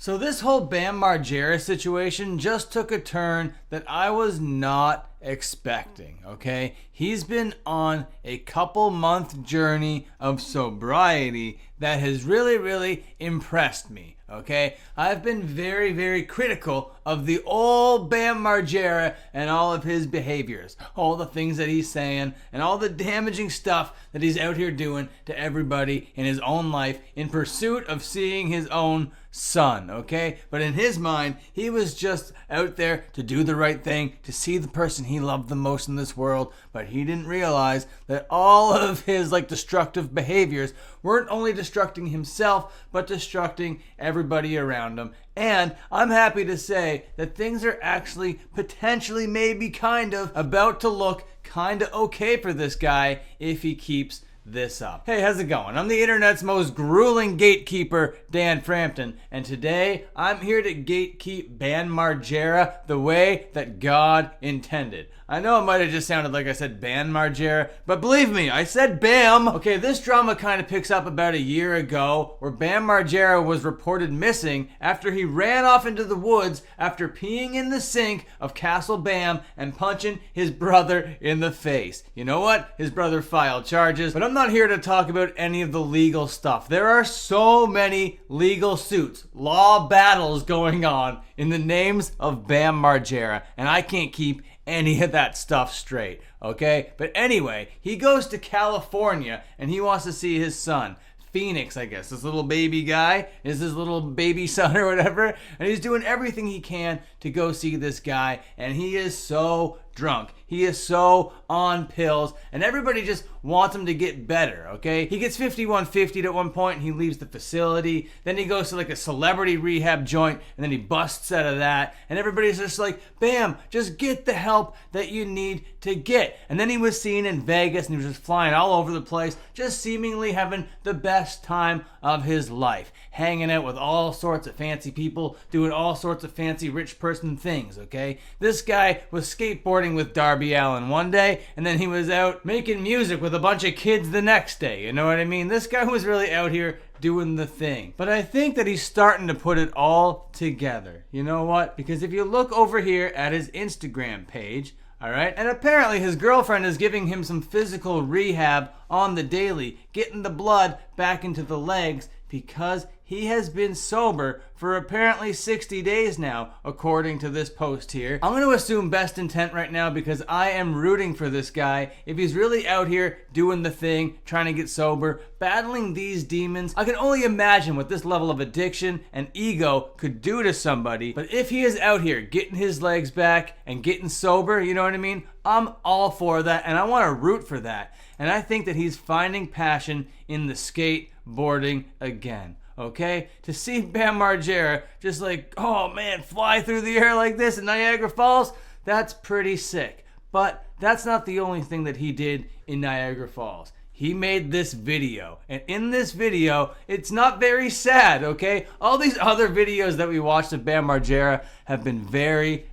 So this whole Bam Margera situation just took a turn that I was not expecting, okay? He's been on a couple month journey of sobriety that has really impressed me, okay? I've been very critical of the old Bam Margera and all of his behaviors, all the things that he's saying, and all the damaging stuff that he's out here doing to everybody in his own life in pursuit of seeing his own son, okay? But in his mind, he was just out there to do the right thing, to see the person he loved the most in this world, but he didn't realize that all of his destructive behaviors weren't only destructing himself, but destructing everybody around him. And I'm happy to say that things are actually potentially maybe kind of about to look kind of okay for this guy if he keeps this up. Hey, how's it going? I'm the internet's most grueling gatekeeper, Dan Frampton, and today I'm here to gatekeep Bam Margera the way that God intended. I know it might have just sounded like I said Bam Margera, but believe me, I said Bam. Okay, this drama kind of picks up about a year ago where Bam Margera was reported missing after he ran off into the woods after peeing in the sink of Castle Bam and punching his brother in the face. You know what? His brother filed charges, but I'm not here to talk about any of the legal stuff. There are so many legal suits, law battles going on in the names of Bam Margera, and I can't keep any of that stuff straight, okay? But anyway, he goes to California and he wants to see his son. Phoenix, I guess. This little baby guy is his little baby son or whatever. And he's doing everything he can to go see this guy. And he is so drunk. He is so on pills. And everybody just wants him to get better, okay? He gets 5150 at one point and he leaves the facility. Then he goes to a celebrity rehab joint and then he busts out of that. And everybody's just like, Bam, just get the help that you need to get. And then he was seen in Vegas and he was just flying all over the place, just seemingly having the best time of his life. Hanging out with all sorts of fancy people, doing all sorts of fancy rich person things, okay? This guy was skateboarding with Darby Allin one day, and then he was out making music with a bunch of kids the next day, you know what I mean? This guy was really out here doing the thing. But I think that he's starting to put it all together. You know what? Because if you look over here at his Instagram page, alright? And apparently his girlfriend is giving him some physical rehab on the daily, getting the blood back into the legs because he has been sober for apparently 60 days now, according to this post here. I'm going to assume best intent right now because I am rooting for this guy. If he's really out here doing the thing, trying to get sober, battling these demons, I can only imagine what this level of addiction and ego could do to somebody. But if he is out here getting his legs back and getting sober, you know what I mean? I'm all for that and I want to root for that. And I think that he's finding passion in the skateboarding again. Okay, to see Bam Margera just oh man, fly through the air like this in Niagara Falls, that's pretty sick. But that's not the only thing that he did in Niagara Falls. He made this video, and in this video, it's not very sad, okay? All these other videos that we watched of Bam Margera have been very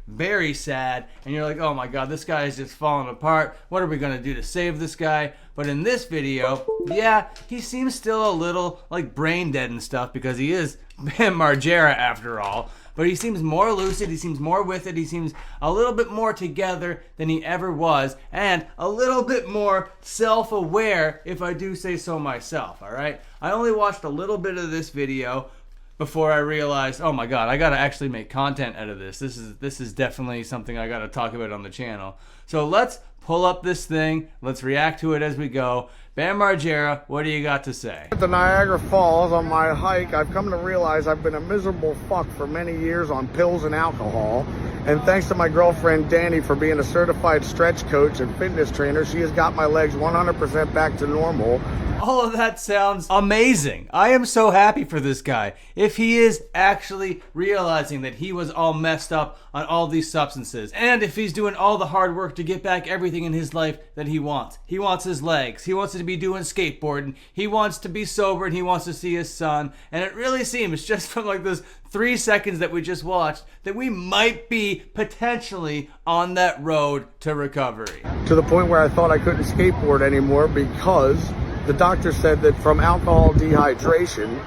sad, and you're like, oh my god, this guy is just falling apart. What are we gonna do to save this guy? But in this video, yeah, he seems still a little brain dead and stuff because he is Bam Margera after all. But he seems more lucid, he seems more with it, he seems a little bit more together than he ever was, and a little bit more self-aware, if I do say so myself, alright? I only watched a little bit of this video before I realized, oh my god, I gotta actually make content out of this. This is definitely something I gotta talk about on the channel. So let's pull up this thing, let's react to it as we go. Bam Margera, what do you got to say? At the Niagara Falls on my hike, I've come to realize I've been a miserable fuck for many years on pills and alcohol. And thanks to my girlfriend Danny for being a certified stretch coach and fitness trainer, she has got my legs 100% back to normal. All of that sounds amazing. I am so happy for this guy. If he is actually realizing that he was all messed up on all these substances, and if he's doing all the hard work to get back everything in his life that he wants. He wants his legs. He wants to be doing skateboarding. He wants to be sober and he wants to see his son. And it really seems, just from those 3 seconds that we just watched, that we might be potentially on that road to recovery. To the point where I thought I couldn't skateboard anymore because the doctor said that from alcohol dehydration,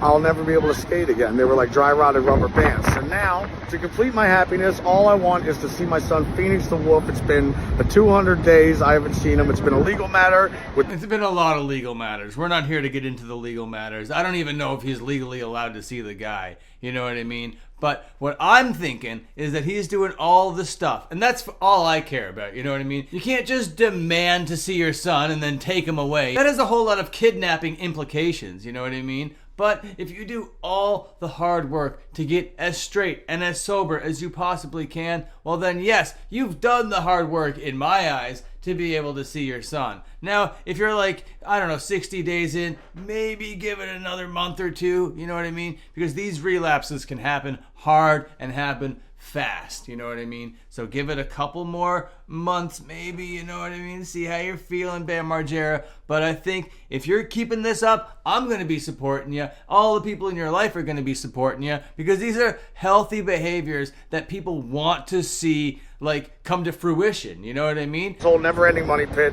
I'll never be able to skate again. They were like dry rotted rubber bands. So now, to complete my happiness, all I want is to see my son Phoenix the Wolf. It's been 200 days I haven't seen him. It's been a legal matter. It's been a lot of legal matters. We're not here to get into the legal matters. I don't even know if he's legally allowed to see the guy. You know what I mean? But what I'm thinking is that he's doing all the stuff. And that's all I care about. You know what I mean? You can't just demand to see your son and then take him away. That has a whole lot of kidnapping implications. You know what I mean? But if you do all the hard work to get as straight and as sober as you possibly can, well then yes, you've done the hard work in my eyes to be able to see your son. Now, if you're like, I don't know, 60 days in, maybe give it another month or two, you know what I mean? Because these relapses can happen hard and happen fast, you know what I mean? So give it a couple more months maybe, you know what I mean? See how you're feeling, Bam Margera. But I think if you're keeping this up, I'm going to be supporting you. All the people in your life are going to be supporting you, because these are healthy behaviors that people want to see like come to fruition, you know what I mean? This whole never-ending money pit.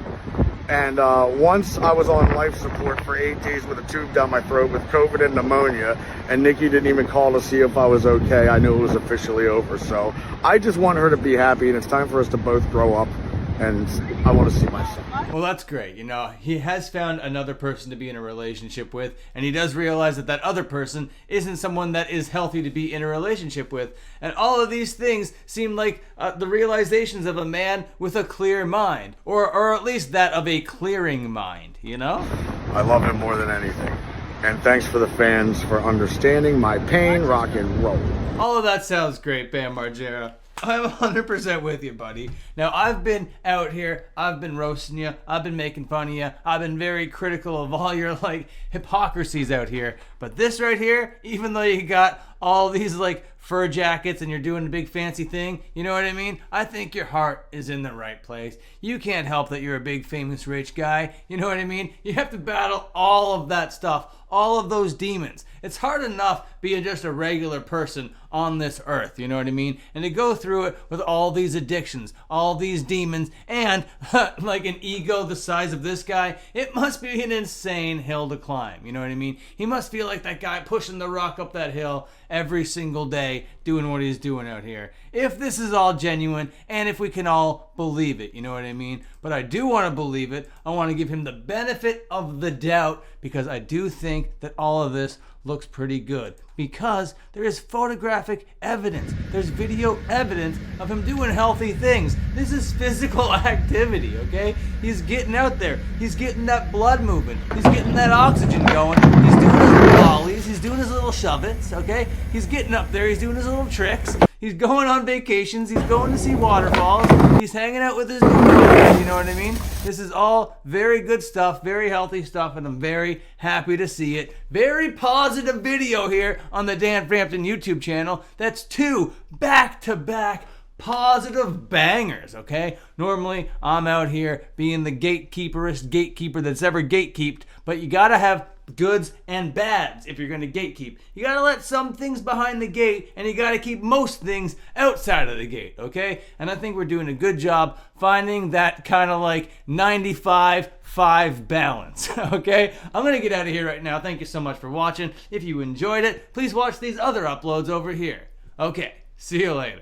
And once I was on life support for 8 days with a tube down my throat with COVID and pneumonia, and Nikki didn't even call to see if I was okay. I knew it was officially over. So I just want her to be happy, and it's time for us to both grow up, and I want to see my son. Well, that's great. You know, he has found another person to be in a relationship with, and he does realize that that other person isn't someone that is healthy to be in a relationship with. And all of these things seem like the realizations of a man with a clear mind, or at least that of a clearing mind, you know? I love him more than anything. And thanks for the fans for understanding my pain. Rock and roll. All of that sounds great, Bam Margera. I'm 100% with you, buddy. Now, I've been out here, I've been roasting you, I've been making fun of you, I've been very critical of all your, hypocrisies out here. But this right here, even though you got all these, fur jackets and you're doing a big fancy thing, you know what I mean? I think your heart is in the right place. You can't help that you're a big, famous, rich guy. You know what I mean? You have to battle all of that stuff, all of those demons. It's hard enough being just a regular person on this earth, you know what I mean? And to go through it with all these addictions, all these demons, and an ego the size of this guy, it must be an insane hill to climb, you know what I mean? He must feel like that guy pushing the rock up that hill every single day, doing what he's doing out here. If this is all genuine, and if we can all believe it, you know what I mean? But I do want to believe it. I want to give him the benefit of the doubt, because I do think that all of this looks pretty good, because there is photographic evidence, there's video evidence of him doing healthy things. This is physical activity, okay? He's getting out there, he's getting that blood moving, he's getting that oxygen going, he's doing his ollies, he's doing his little shove-its, okay? He's getting up there, he's doing his little tricks, he's going on vacations, he's going to see waterfalls, he's hanging out with his new friends, you know what I mean? This is all very good stuff, very healthy stuff, and I'm very happy to see it. Very positive video here on the Dan Frampton YouTube channel. That's 2 back-to-back positive bangers, okay? Normally, I'm out here being the gatekeeperist gatekeeper that's ever gatekeeped, but you gotta have goods and bads if you're gonna gatekeep. You gotta let some things behind the gate, and you gotta keep most things outside of the gate, okay? And I think we're doing a good job finding that kind of 95-5 balance, okay? I'm gonna get out of here right now. Thank you so much for watching. If you enjoyed it, please watch these other uploads over here. Okay, see you later.